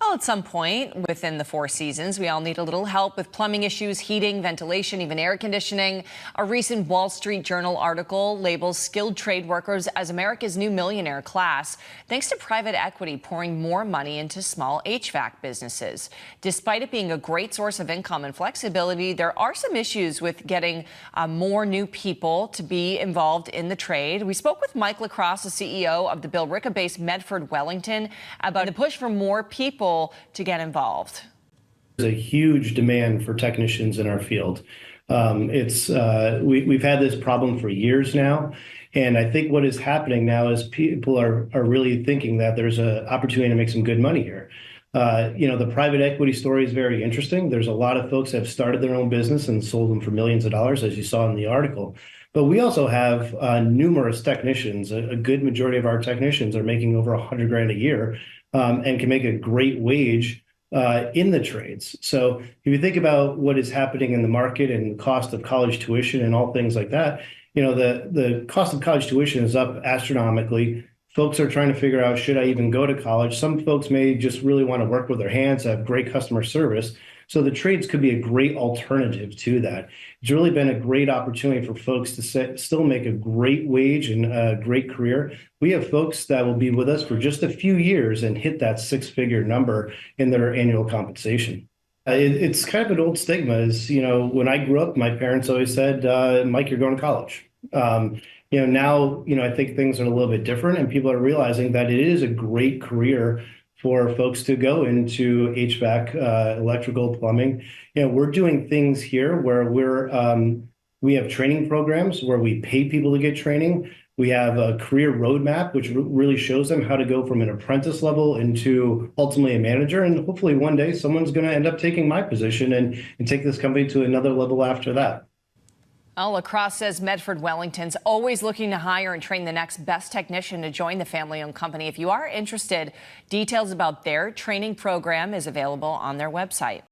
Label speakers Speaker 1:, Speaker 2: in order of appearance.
Speaker 1: Well, at some point within the 4 seasons, we all need a little help with plumbing issues, heating, ventilation, even air conditioning. A recent Wall Street Journal article labels skilled trade workers as America's new millionaire class, thanks to private equity pouring more money into small HVAC businesses. Despite it being a great source of income and flexibility, there are some issues with getting more new people to be involved in the trade. We spoke with LaCrosse, the CEO of the Billerica-based Medford Wellington, about the push for more people to get involved.
Speaker 2: There's a huge demand for technicians in our field. We've had this problem for years now, and I think what is happening now is people are really thinking that there's an opportunity to make some good money here. The private equity story is very interesting. There's a lot of folks that have started their own business and sold them for millions of dollars, as you saw in the article. But we also have numerous technicians. A good majority of our technicians are making over $100,000 a year and can make a great wage in the trades. So if you think about what is happening in the market and cost of college tuition and all things like that, the cost of college tuition is up astronomically. Folks are trying to figure out, should I even go to college? Some folks may just really want to work with their hands, have great customer service. So the trades could be a great alternative to that. It's really been a great opportunity for folks to still make a great wage and a great career. We have folks that will be with us for just a few years and hit that six-figure number in their annual compensation. It's kind of an old stigma. When I grew up, my parents always said, Mike, you're going to college. Now, I think things are a little bit different, and people are realizing that it is a great career for folks to go into HVAC, electrical, plumbing. We're doing things here where we have training programs where we pay people to get training. We have a career roadmap, which really shows them how to go from an apprentice level into ultimately a manager. And hopefully one day someone's going to end up taking my position and take this company to another level after that.
Speaker 1: Well, LaCrosse says Medford Wellington's always looking to hire and train the next best technician to join the family-owned company. If you are interested, details about their training program is available on their website.